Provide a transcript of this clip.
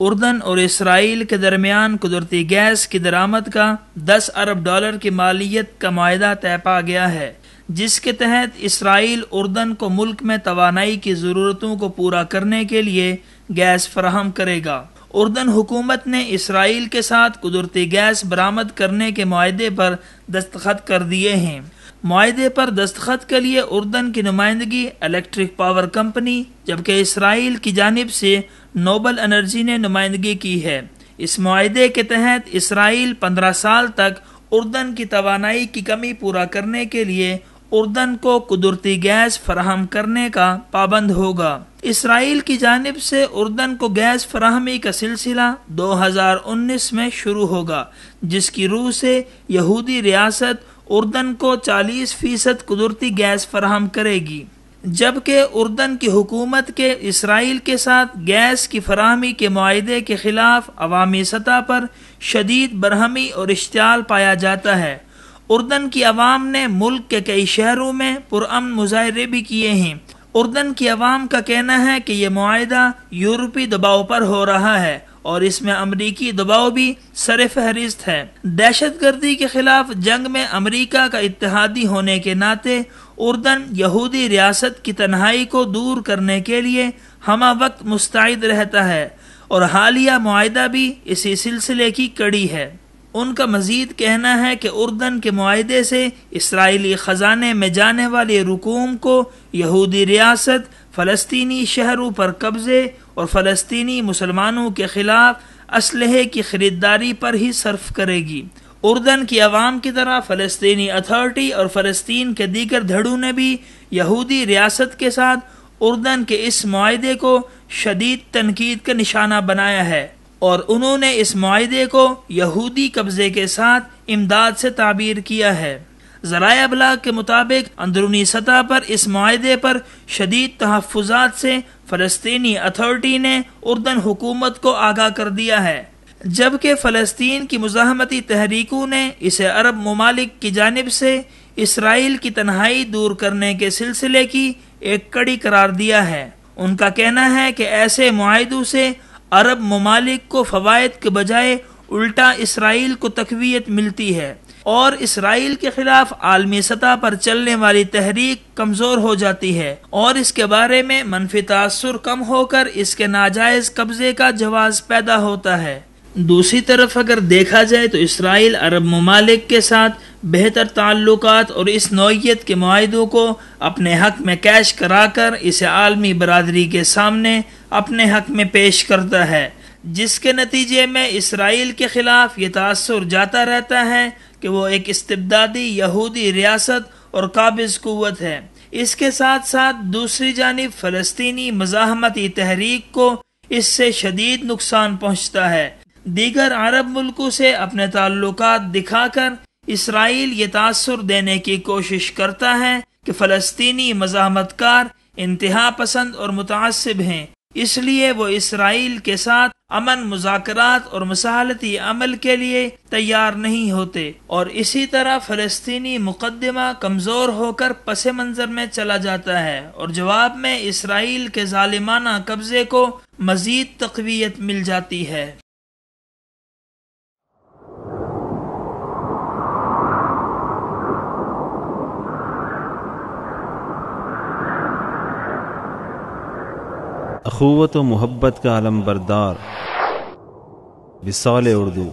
اردن اور اسرائیل کے درمیان قدرتی گیس کی درآمد کا $10 ارب کی مالیت کا معاہدہ طے پا گیا ہے، جس کے تحت اسرائیل اردن کو ملک میں توانائی کی ضرورتوں کو پورا کرنے کے لیے گیس فراہم کرے گا۔ اردن حکومت نے اسرائیل کے ساتھ قدرتی گیس برآمد کرنے کے معاہدے پر دستخط کر دیے ہیں۔ معاہدے پر دستخط کے لیے اردن کی نمائندگی الیکٹرک پاور کمپنی، جبکہ اسرائیل کی جانب سے نوبل انرجی نے نمائندگی کی ہے۔ اس معاہدے کے تحت اسرائیل 15 سال تک اردن کی توانائی کی کمی پورا کرنے کے لیے اردن کو قدرتی گیس فراہم کرنے کا پابند ہوگا۔ اسرائیل کی جانب سے اردن کو گیس فراہمی کا سلسلہ 2019 میں شروع ہوگا، جس کی روح سے یہودی ریاست اردن کو 40% قدرتی گیس فراہم کرے گی، جبکہ اردن کی حکومت کے اسرائیل کے ساتھ گیس کی فراہمی کے معاہدے کے خلاف عوامی سطح پر شدید برہمی اور اشتعال پایا جاتا ہے۔ اردن کی عوام نے ملک کے کئی شہروں میں پرامن مظاہرے بھی کیے ہیں۔ اردن کی عوام کا کہنا ہے کہ یہ معاہدہ یورپی دباؤ پر ہو رہا ہے اور اس میں امریکی دباؤ بھی سر فہرست ہے۔ دہشت گردی کے خلاف جنگ میں امریکہ کا اتحادی ہونے کے ناطے اردن یہودی ریاست کی تنہائی کو دور کرنے کے لیے ہمہ وقت مستعد رہتا ہے، اور حالیہ معاہدہ بھی اسی سلسلے کی کڑی ہے۔ ان کا مزید کہنا ہے کہ اردن کے معاہدے سے اسرائیلی خزانے میں جانے والے رقوم کو یہودی ریاست فلسطینی شہروں پر قبضے اور فلسطینی مسلمانوں کے خلاف اسلحے کی خریداری پر ہی صرف کرے گی۔ اردن کی عوام کی طرح فلسطینی اتھارٹی اور فلسطین کے دیگر دھڑوں نے بھی یہودی ریاست کے ساتھ اردن کے اس معاہدے کو شدید تنقید کا نشانہ بنایا ہے، اور انہوں نے اس معاہدے کو یہودی قبضے کے ساتھ امداد سے تعبیر کیا ہے۔ ذرائع ابلاغ کے مطابق اندرونی سطح پر اس معاہدے پر شدید تحفظات سے فلسطینی اتھارٹی نے اردن حکومت کو آگاہ کر دیا ہے، جبکہ فلسطین کی مزاحمتی تحریکوں نے اسے عرب ممالک کی جانب سے اسرائیل کی تنہائی دور کرنے کے سلسلے کی ایک کڑی قرار دیا ہے۔ ان کا کہنا ہے کہ ایسے معاہدوں سے عرب ممالک کو فوائد کے بجائے الٹا اسرائیل کو تقویت ملتی ہے، اور اسرائیل کے خلاف عالمی سطح پر چلنے والی تحریک کمزور ہو جاتی ہے، اور اس کے بارے میں منفی تاثر کم ہو کر اس کے ناجائز قبضے کا جواز پیدا ہوتا ہے۔ دوسری طرف اگر دیکھا جائے تو اسرائیل عرب ممالک کے ساتھ بہتر تعلقات اور اس نوعیت کے معاہدوں کو اپنے حق میں کیش کرا کر اسے عالمی برادری کے سامنے اپنے حق میں پیش کرتا ہے، جس کے نتیجے میں اسرائیل کے خلاف یہ تاثر جاتا رہتا ہے کہ وہ ایک استبدادی یہودی ریاست اور قابض قوت ہے۔ اس کے ساتھ ساتھ دوسری جانب فلسطینی مزاحمتی تحریک کو اس سے شدید نقصان پہنچتا ہے۔ دیگر عرب ملکوں سے اپنے تعلقات دکھا کر اسرائیل یہ تاثر دینے کی کوشش کرتا ہے کہ فلسطینی مزاحمت کار انتہا پسند اور متعصب ہیں، اس لیے وہ اسرائیل کے ساتھ امن مذاکرات اور مصالحتی عمل کے لیے تیار نہیں ہوتے، اور اسی طرح فلسطینی مقدمہ کمزور ہو کر پس منظر میں چلا جاتا ہے، اور جواب میں اسرائیل کے ظالمانہ قبضے کو مزید تقویت مل جاتی ہے۔ اخوت و محبت کا علم بردار وصال اردو۔